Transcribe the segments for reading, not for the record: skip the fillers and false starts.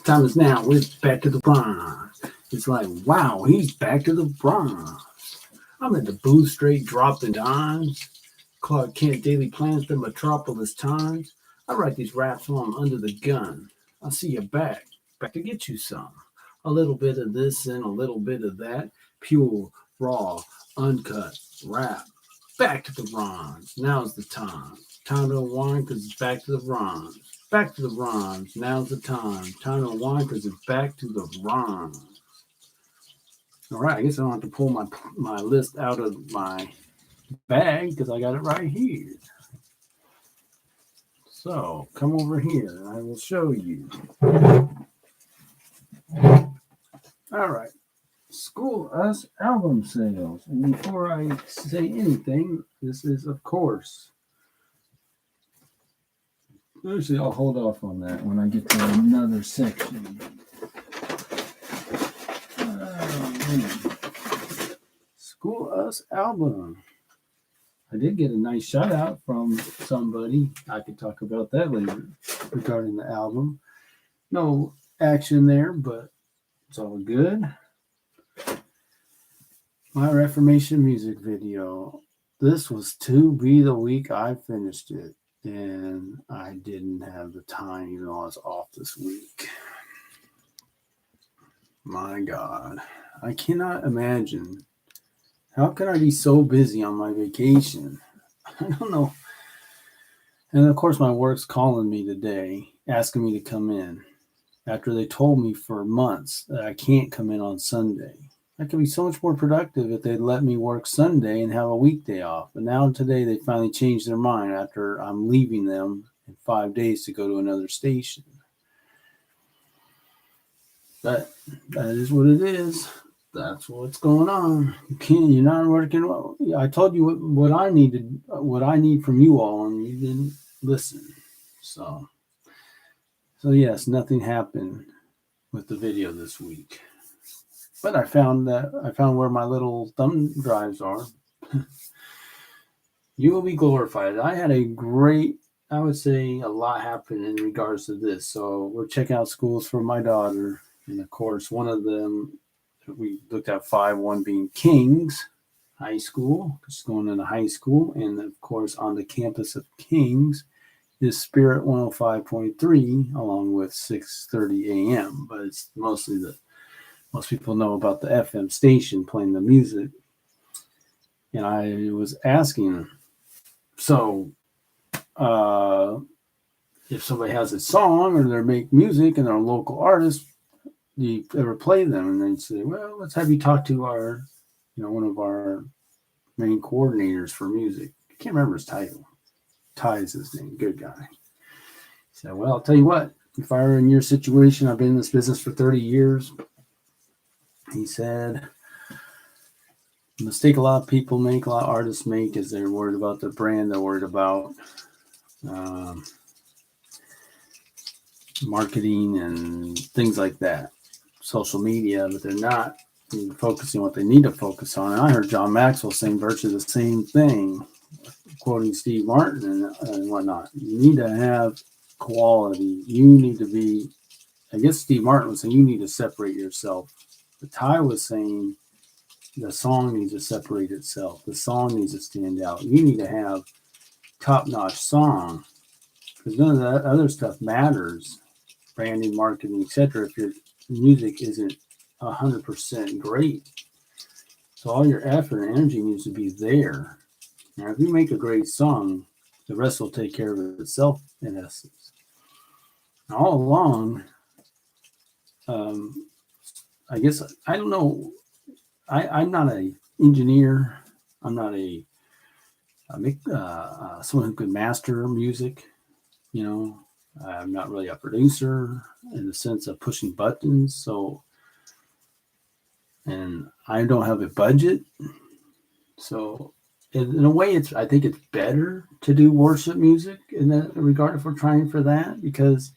time is now. We're back to the bronze. It's like, wow, he's back to the bronze. I'm at the booth straight dropping dimes. Clark Kent daily plans the metropolis times. I write these raps while I'm under the gun. I see you back to get you some. A little bit of this and a little bit of that. Pure, raw, uncut rap. Back to the bronze. Now's the time. Time to unwind because it's back to the bronze. Back to the bronze. Now's the time. Time to unwind because it's back to the bronze. All right, I guess I don't have to pull my list out of my bag because I got it right here. So come over here and I will show you. All right. School Us album sales. And before I say anything, this is, of course, actually, I'll hold off on that when I get to another section. School Us album. I did get a nice shout out from somebody. I could talk about that later regarding the album. No action there, but it's all good. My Reformation music video. This was to be the week I finished it, and I didn't have the time even though I was off this week. My God, I cannot imagine. How can I be so busy on my vacation? I don't know. And of course, my work's calling me today, asking me to come in after they told me for months that I can't come in on Sunday. I could be so much more productive if they'd let me work Sunday and have a weekday off. But now today they finally changed their mind after I'm leaving them in 5 days to go to another station. But that is what it is. That's what's going on. You're not working well. I told you what I need from you all, and you didn't listen. So yes, nothing happened with the video this week. But I found where my little thumb drives are. You will be glorified. I had I would say a lot happened in regards to this. So we're checking out schools for my daughter. And of course, one of them, we looked at 5, one being King's High School. She's going into high school. And of course, on the campus of King's is Spirit 105.3 along with 6:30 a.m. But it's most people know about the FM station playing the music. And I was asking, so if somebody has a song or they make music and they're a local artist, do you ever play them? And they'd say, well, let's have you talk to our, one of our main coordinators for music. I can't remember his title. Ty is his name. Good guy. He said, well, I'll tell you what, if I were in your situation, I've been in this business for 30 years. He said, the mistake a lot of people make, a lot of artists make, is they're worried about the brand. They're worried about marketing and things like that, social media, but they're not focusing on what they need to focus on. And I heard John Maxwell saying virtually the same thing, quoting Steve Martin and whatnot. You need to have quality. You need to be, I guess Steve Martin was saying, you need to separate yourself. But Ty was saying the song needs to separate itself. The song needs to stand out. You need to have top-notch song, because none of that other stuff matters. Branding, marketing, etc. if your music isn't 100% great. So all your effort and energy needs to be there. Now, if you make a great song, the rest will take care of itself in essence. Now, all along, I guess, I don't know, I'm not an engineer. I'm not someone who could master music, I'm not really a producer in the sense of pushing buttons. So, and I don't have a budget. So in a way, I think it's better to do worship music in that regard if we're trying for that, because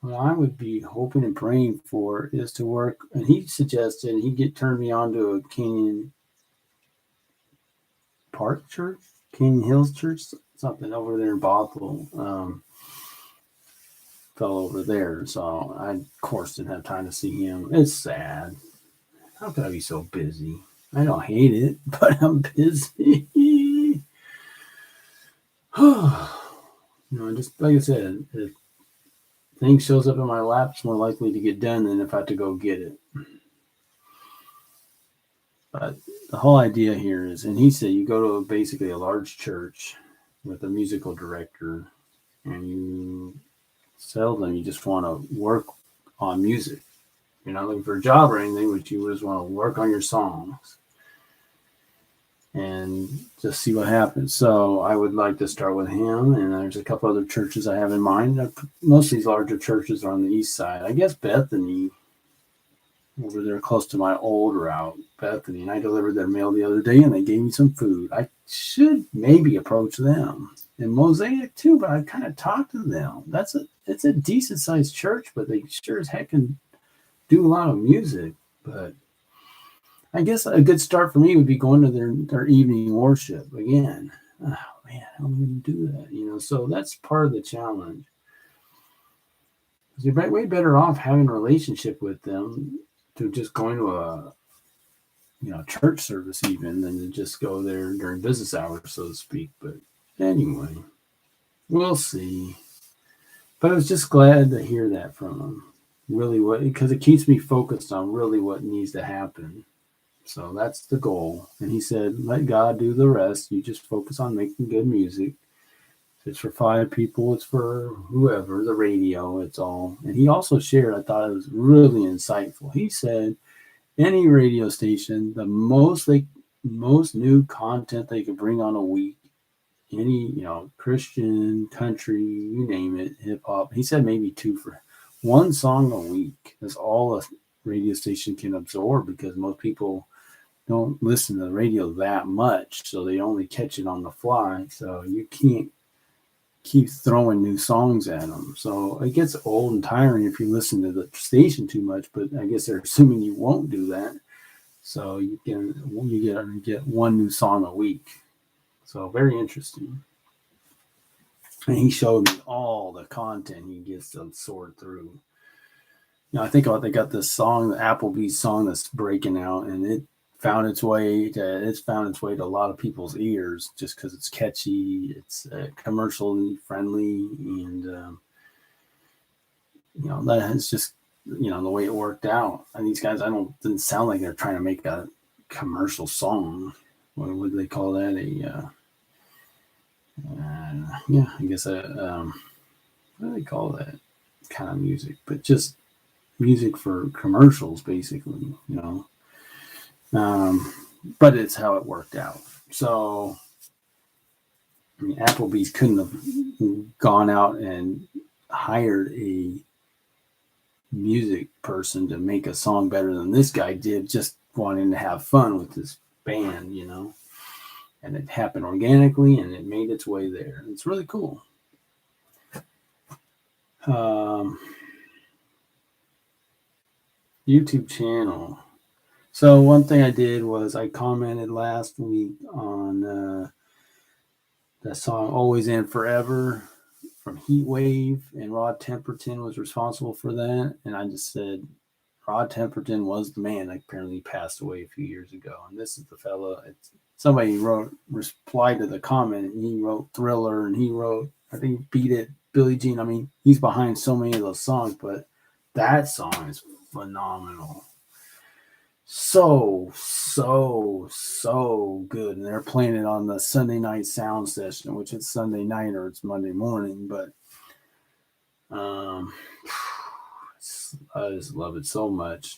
what I would be hoping and praying for is to work. And he suggested he'd turned me on to a Canyon Park Church, Canyon Hills Church, something over there in Bothell. fell over there. So I, of course, didn't have time to see him. It's sad. How could I be so busy? I don't hate it, but I'm busy. Just like I said, if thing shows up in my lap, it's more likely to get done than if I have to go get it. But the whole idea here is, and he said, you go to basically a large church with a musical director, and you tell them you just want to work on music. You're not looking for a job or anything, but you just want to work on your songs and just see what happens. So I would like to start with him, and there's a couple other churches I have in mind. Most of these larger churches are on the east side. I guess Bethany, over there close to my old route, Bethany, and I delivered their mail the other day, and they gave me some food. I should maybe approach them. And Mosaic too, but I kind of talked to them. It's a decent sized church, but they sure as heck can do a lot of music. But I guess a good start for me would be going to their evening worship again. Oh man, how am I going to do that? So that's part of the challenge. You're way better off having a relationship with them to just going to a church service even than to just go there during business hours, so to speak. But anyway, we'll see. But I was just glad to hear that from him. Really, because it keeps me focused on really what needs to happen. So that's the goal. And he said, let God do the rest. You just focus on making good music. If it's for 5 people, it's for whoever, the radio, it's all. And he also shared, I thought it was really insightful. He said, any radio station, the most new content they could bring on a week, any, Christian, country, you name it, hip hop. He said maybe 2 for 1 song a week. That's all a radio station can absorb, because most people don't listen to the radio that much, so they only catch it on the fly. So you can't keep throwing new songs at them. So it gets old and tiring if you listen to the station too much, but I guess they're assuming you won't do that. So you get 1 new song a week. So very interesting. And he showed me all the content he gets to sort through. I think about they got this song, the Applebee's song that's breaking out, and it found its way to a lot of people's ears just because it's catchy, it's commercially friendly, and that is just the way it worked out. And these guys, didn't sound like they're trying to make a commercial song. What would they call that? I guess what do they call that kind of music? But just music for commercials, basically, but it's how it worked out. So Applebee's couldn't have gone out and hired a music person to make a song better than this guy did, just wanting to have fun with this band, and it happened organically, and it made its way there. It's really cool. YouTube channel. So one thing I did was I commented last week on that song Always and Forever from Heatwave, and Rod Temperton was responsible for that. And I just said Rod Temperton was the man. Apparently passed away a few years ago. And this is the fella. Somebody replied to the comment, and he wrote Thriller, and he wrote, I think, Beat It, Billie Jean. I mean, he's behind so many of those songs, but that song is phenomenal. So good. And they're playing it on the Sunday night sound session, which it's Sunday night or it's Monday morning, but I just love it so much.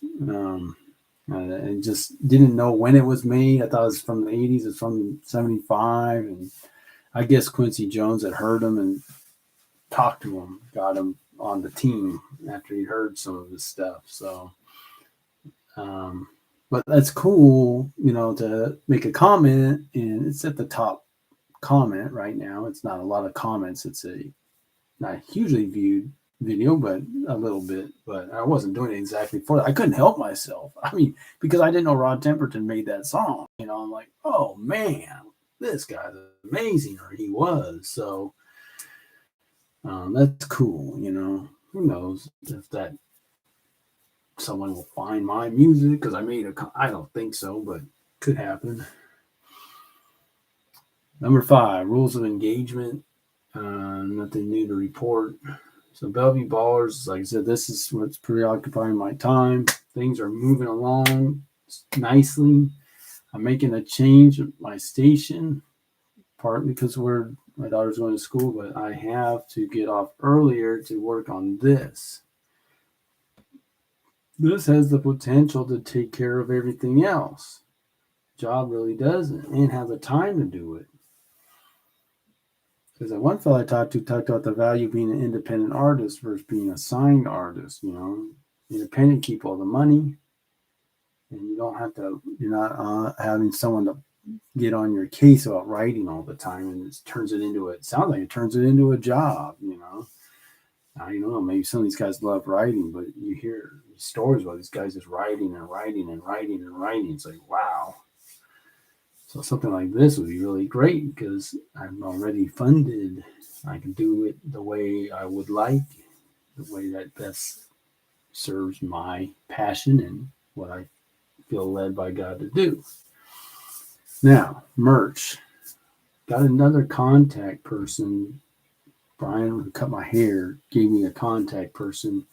I just didn't know when it was made. I thought it was from the 80s. It's from 75. And I guess Quincy Jones had heard him and talked to him, got him on the team after he heard some of his stuff. So, but that's cool, to make a comment, and it's at the top comment right now. It's not a lot of comments. It's not a hugely viewed video, but a little bit. But I wasn't doing it exactly for that. I couldn't help myself. I mean, because I didn't know Rod Temperton made that song. I'm like, oh man, this guy's amazing, or he was. So that's cool. who knows if that someone will find my music because I made I don't think so, but could happen. Number 5, rules of engagement. Nothing new to report. So Bellevue Ballers, like I said, this is what's preoccupying my time. Things are moving along nicely. I'm making a change at my station, partly because my daughter's going to school, but I have to get off earlier to work on this. This has the potential to take care of everything else. Job really doesn't, and have the time to do it. Because that one fellow I talked about the value of being an independent artist versus being a signed artist. Independent, keep all the money, and you don't have to. You're not having someone to get on your case about writing all the time, and it turns it into it sounds like it turns it into a job. I don't know. Maybe some of these guys love writing, but you hear stories about these guys just writing and writing and writing and writing. It's like, wow. So something like this would be really great because I'm already funded. I can do it the way I would like, the way that best serves my passion and what I feel led by God to do. Now, merch. Got another contact person. Brian, who cut my hair, gave me a contact person.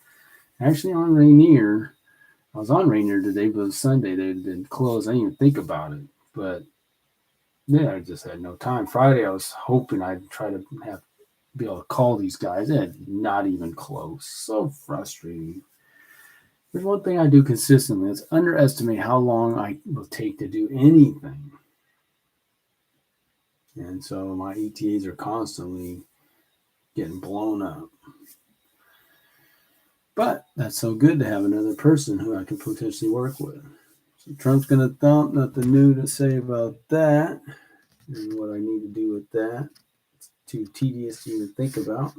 Actually on Rainier. I was on Rainier today, but it was Sunday. They'd been closed. I didn't even think about it. But yeah, I just had no time. Friday, I was hoping I'd try to be able to call these guys. And not even close. So frustrating. There's one thing I do consistently. It's underestimate how long I will take to do anything. And so my ETAs are constantly getting blown up. But that's so good to have another person who I can potentially work with. So Trump's going to thump. Nothing new to say about that and what I need to do with that. It's too tedious to even think about.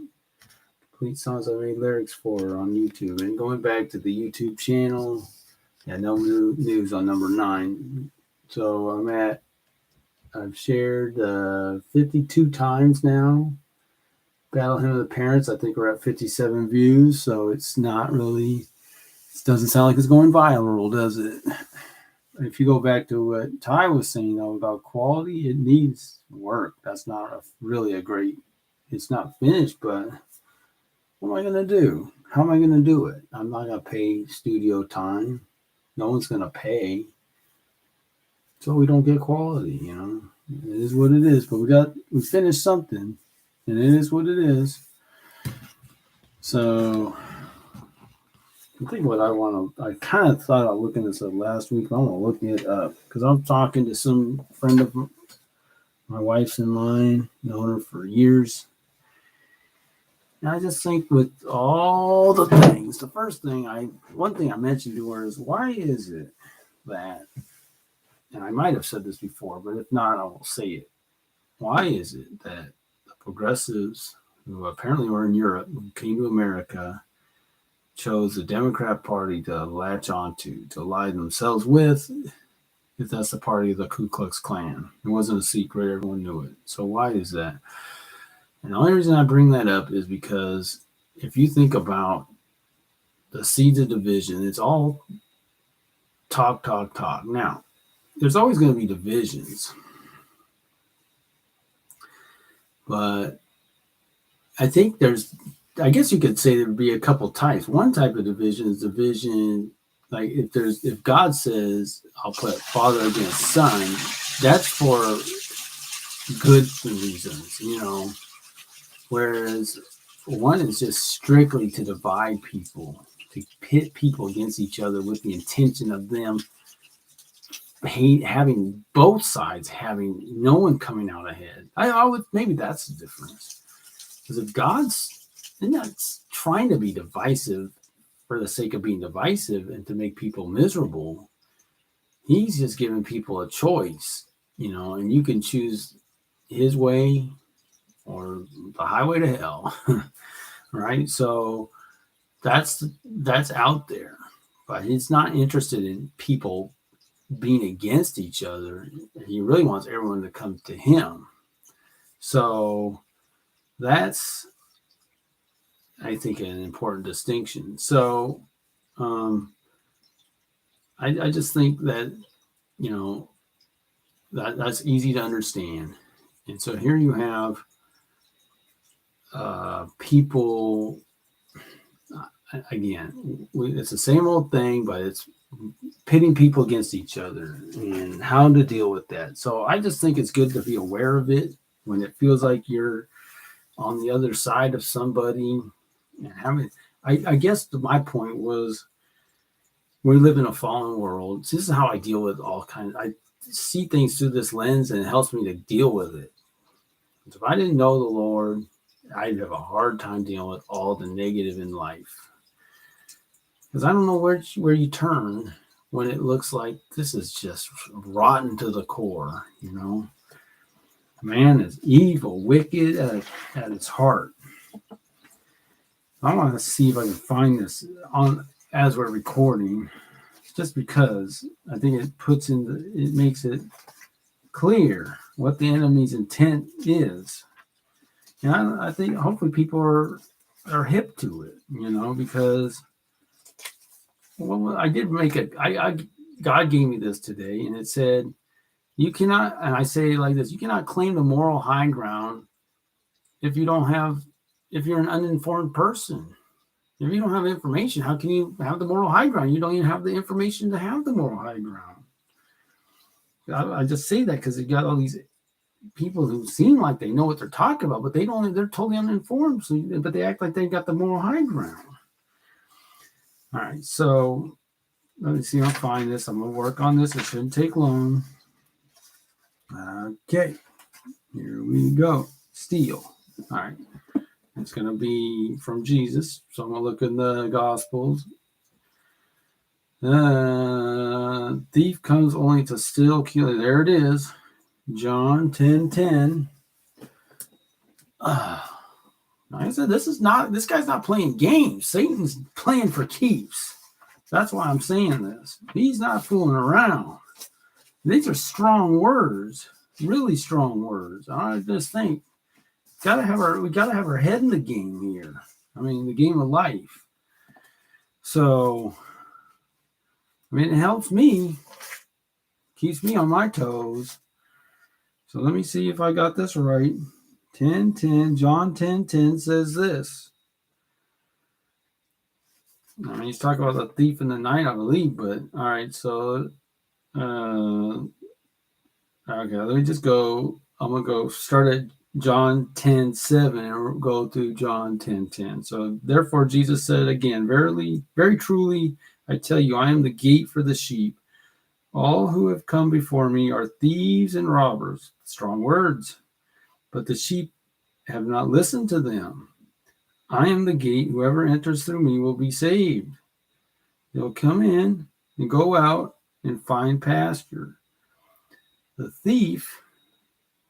Complete songs I made lyrics for on YouTube. And going back to the YouTube channel, no new news on number 9. So I've shared 52 times now. Battle Hymn of the Parents, I think we're at 57 views, so it's not really, it doesn't sound like it's going viral, does it? If you go back to what Ty was saying, though, about quality, it needs work. That's not really a great, it's not finished, but what am I going to do? How am I going to do it? I'm not going to pay studio time. No one's going to pay. So we don't get quality, It is what it is, but we finished something. And it is what it is. So I think what I kind of thought of looking this up last week, but I'm going to look it up because I'm talking to some friend of my wife's in line, known her for years. And I just think with all the things, the one thing I mentioned to her is, why is it that, and I might have said this before, but if not, I will say it. Why is it that progressives who apparently were in Europe, who came to America, chose the Democrat Party to latch onto, to ally themselves with, if that's the party of the Ku Klux Klan? It wasn't a secret. Everyone knew it. So why is that? And the only reason I bring that up is because if you think about the seeds of division, it's all talk. Now, there's always going to be divisions. But I think I guess you could say there would be a couple types. One type of division is division, like if God says, I'll put father against son, that's for good reasons, Whereas one is just strictly to divide people, to pit people against each other with the intention of them having both sides, having no one coming out ahead. I would, maybe that's the difference. Because if God's not trying to be divisive for the sake of being divisive and to make people miserable, he's just giving people a choice, and you can choose his way or the highway to hell, right? So that's out there, but he's not interested in people being against each other. He really wants everyone to come to him. So that's I think, an important distinction. So I just think that, that's easy to understand. And so here you have people, again, it's the same old thing, but it's pitting people against each other and how to deal with that. So I just think it's good to be aware of it when it feels like you're on the other side of somebody. And having, I guess my point was, we live in a fallen world. So this is how I deal with all kinds. I see things through this lens, and it helps me to deal with it. If I didn't know the Lord, I'd have a hard time dealing with all the negative in life, because I don't know where you turn when it looks like this is just rotten to the core. Man is evil, wicked at its heart. I want to see if I can find this on as we're recording, just because I think it makes it clear what the enemy's intent is. And I think hopefully people are hip to it, because I did make it. God gave me this today, and it said, you cannot, and I say it like this, you cannot claim the moral high ground if you're an uninformed person. If you don't have information, how can you have the moral high ground? You don't even have the information to have the moral high ground. I just say that because you got all these people who seem like they know what they're talking about, but they're totally uninformed. But they act like they got the moral high ground. All right, so let me see if I find this. I'm going to work on this. It shouldn't take long. Okay, here we go. Steal. All right. It's going to be from Jesus. So I'm going to look in the Gospels. Thief comes only to steal, kill. There it is. John 10:10. Like I said, this guy's not playing games. Satan's playing for keeps. That's why I'm saying this. He's not fooling around. These are strong words, really strong words. I just think we gotta have our head in the game here. I mean, the game of life. So, it helps me, keeps me on my toes. So let me see if I got this right. 10:10, John 10:10 says this. He's talking about the thief in the night, I believe, but all right, so okay, let me just go. I'm gonna go start at John 10:7 and go through John 10:10. So therefore Jesus said again, verily, very truly, I tell you, I am the gate for the sheep. All who have come before me are thieves and robbers. Strong words. But the sheep have not listened to them. I am the gate. Whoever enters through me will be saved. They'll come in and go out and find pasture. The thief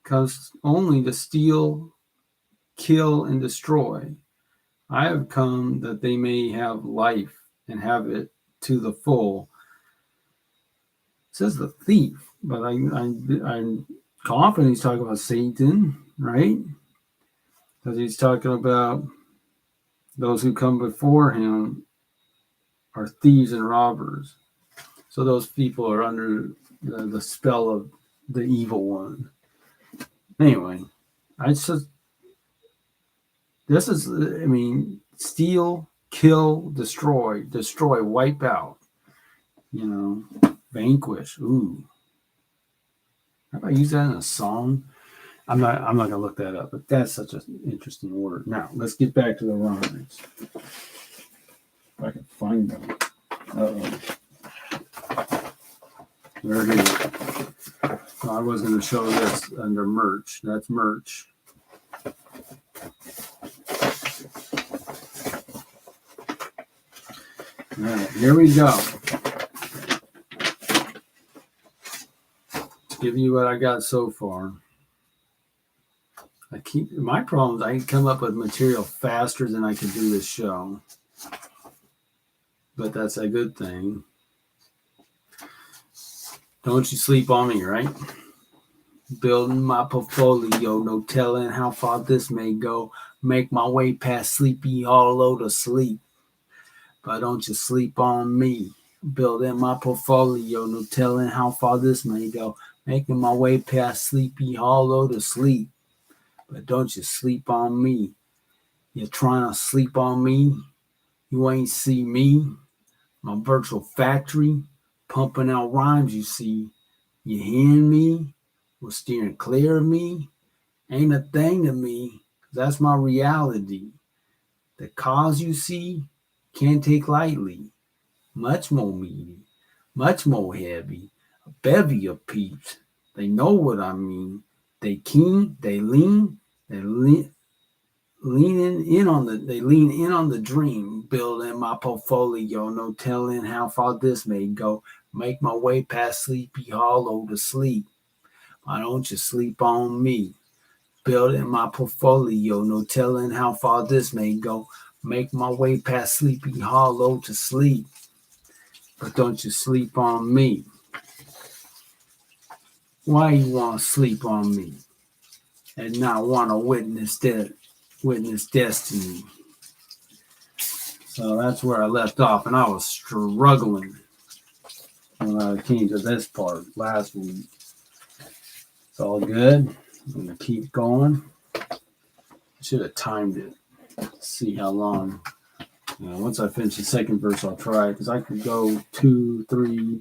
comes only to steal, kill, and destroy. I have come that they may have life and have it to the full. It says the thief, but I'm confident he's talking about Satan, right? Because he's talking about those who come before him are thieves and robbers. So those people are under the spell of the evil one. Anyway, steal, kill, destroy, wipe out, vanquish. Ooh. Have I used that in a song? I'm not gonna look that up, but that's such an interesting word. Now let's get back to the rhymes. If I can find them. There it is. So I was gonna show this under merch. That's merch. All right, here we go. To give you what I got so far. My problem is I can come up with material faster than I can do this show. But that's a good thing. Don't you sleep on me, right? Building my portfolio, no telling how far this may go. Make my way past sleepy hollow to sleep. But don't you sleep on me. Building my portfolio, no telling how far this may go. Making my way past sleepy hollow to sleep. But don't you sleep on me. You're trying to sleep on me. You ain't see me. My virtual factory. Pumping out rhymes, you see. You hearing me? We're steering clear of me. Ain't a thing to me. That's my reality. The cause you see, can't take lightly. Much more meaty, much more heavy. A bevy of peeps. They know what I mean. They keen, they lean they lean in on the dream. Building my portfolio, no telling how far this may go. Make my way past sleepy hollow to sleep. Why don't you sleep on me? Building my portfolio, no telling how far this may go. Make my way past sleepy hollow to sleep. But don't you sleep on me. Why you want to sleep on me and not want to witness destiny? So that's where I left off, and I was struggling when I came to this part last week. It's all good. I'm going to keep going. I should have timed it. See how long. Once I finish the second verse, I'll try, because I could go 2, 3.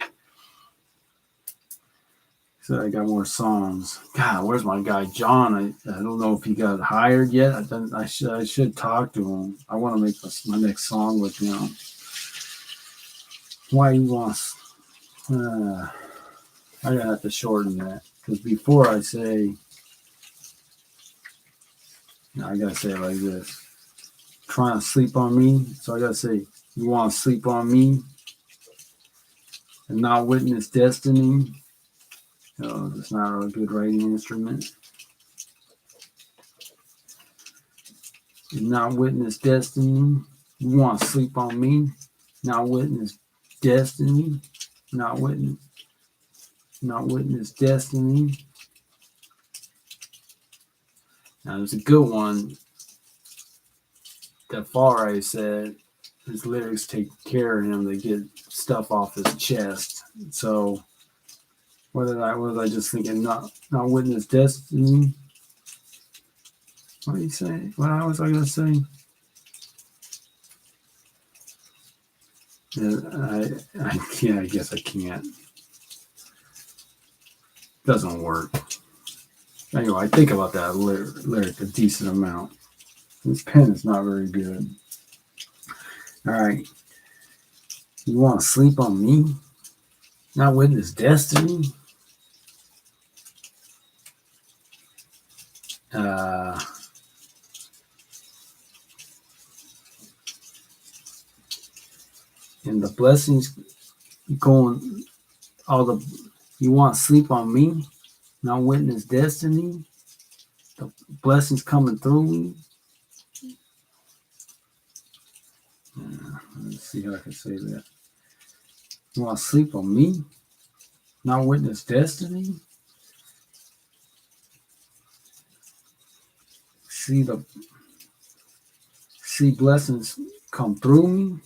So I got more songs. God, where's my guy John? I don't know if he got hired yet. I should talk to him. I want to make my next song with him. Why he wants? I gotta have to shorten that, because before I say, I gotta say it like this: trying to sleep on me. So I gotta say, you want to sleep on me and not witness destiny. It's not a good writing instrument. Not witness destiny. You want to sleep on me, not witness destiny. Not witness destiny. Now there's a good one that Farai said his lyrics take care of him. They get stuff off his chest. So what was I just thinking? Not witness destiny. What did he say? What was I gonna say? I guess I can't. Doesn't work. Anyway, I think about that lyric a decent amount. This pen is not very good. All right. You want to sleep on me? Not witness destiny? And the blessings going, you want to sleep on me? Not witness destiny? The blessings coming through me? Let's see how I can say that. You want to sleep on me? Not witness destiny? See blessings come through me?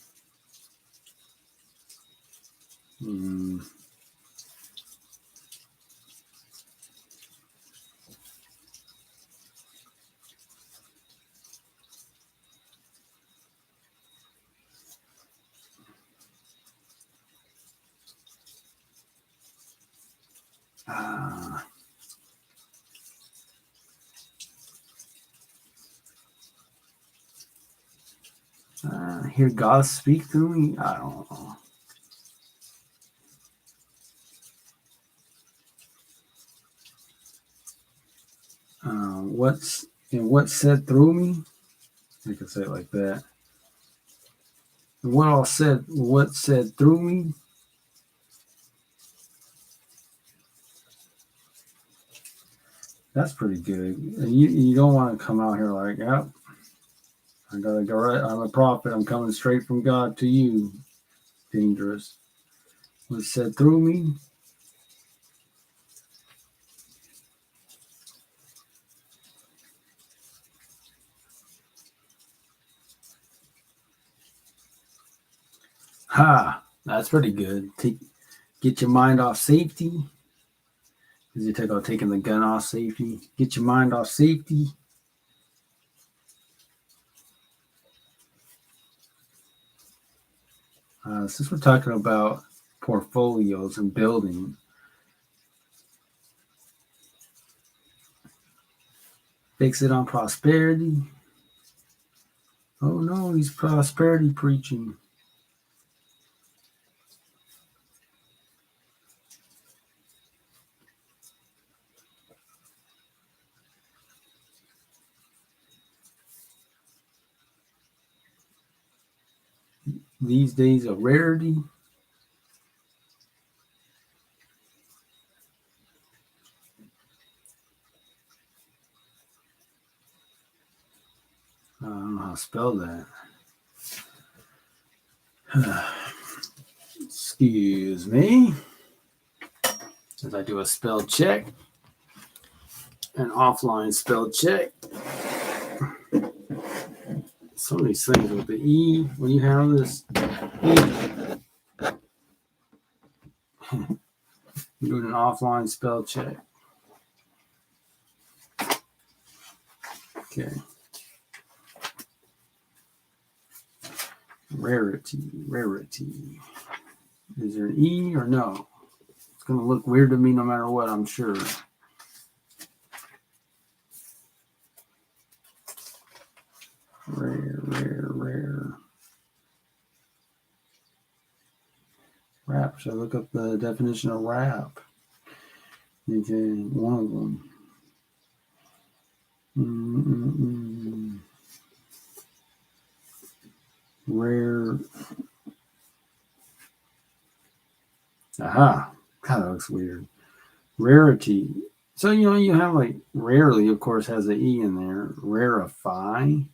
Hear God speak through me? I don't know. What's said through me? I can say it like that. And what's said through me? That's pretty good. You don't want to come out here like, yep, I gotta go right. I'm a prophet. I'm coming straight from God to you. Dangerous. What's said through me? Ha! That's pretty good. Get your mind off safety. Because you talk about taking the gun off safety. Get your mind off safety. Since we're talking about portfolios and building, fix it on prosperity. Oh no, he's prosperity preaching. These days of rarity. I don't know how to spell that. Excuse me. As I do a spell check, an offline spell check. Some of these things with the E, when you have this E, you're doing an offline spell check. Okay. Rarity. Is there an E or no? It's going to look weird to me no matter what, I'm sure. Rare. Rap. Should I look up the definition of rap? Okay, one of them. Rare. Aha. God, that looks weird. Rarity. So, you have like rarely, of course, has an E in there. Rarify.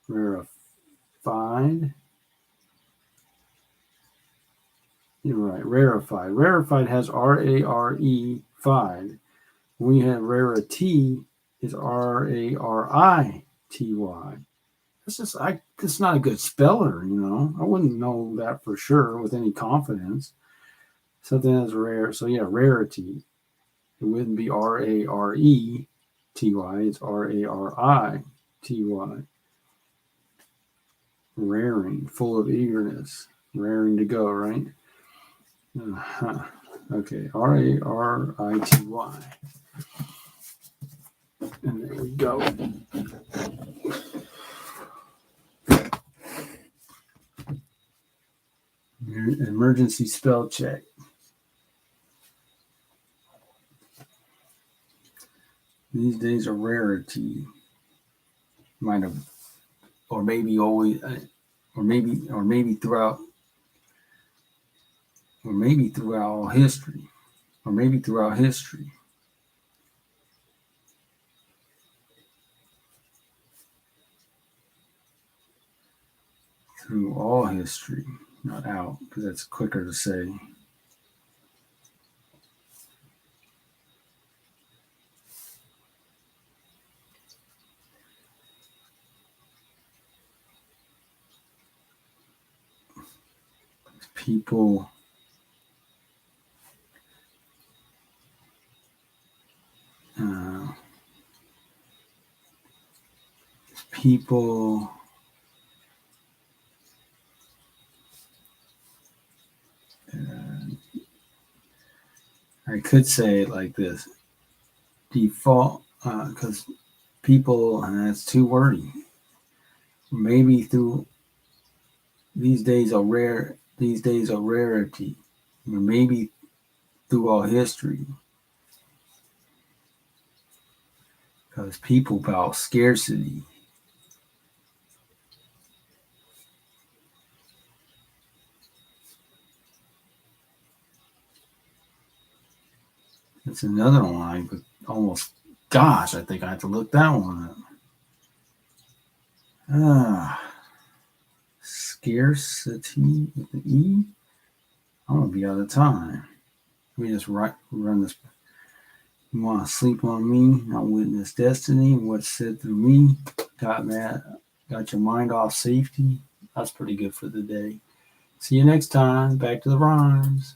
Rarefied. You're right. Rarefied. Rarefied has R-A-R-E-fied. When you have rarity, is R-A-R-I-T-Y. It's not a good speller, I wouldn't know that for sure with any confidence. Something that's rare. So yeah, rarity. It wouldn't be R-A-R-E-T-Y. It's R-A-R-I-T-Y. Raring, full of eagerness. Raring to go, right? Okay, R-A-R-I-T-Y. And there we go. Emergency spell check. These days a rarity. Might have, or maybe always, or maybe throughout history, through all history, not out, because that's quicker to say. People I could say it like this: default, because people, and that's too wordy. Maybe through these days of rarity, maybe through all history, because people about scarcity. That's another one I could almost. Gosh, I think I have to look that one up. Scarcity with an E. I'm gonna be out of time. Let me just run this. You want to sleep on me, not witness destiny. What's said through me. Got got your mind off safety. That's pretty good for the day. See you next time. Back to the rhymes.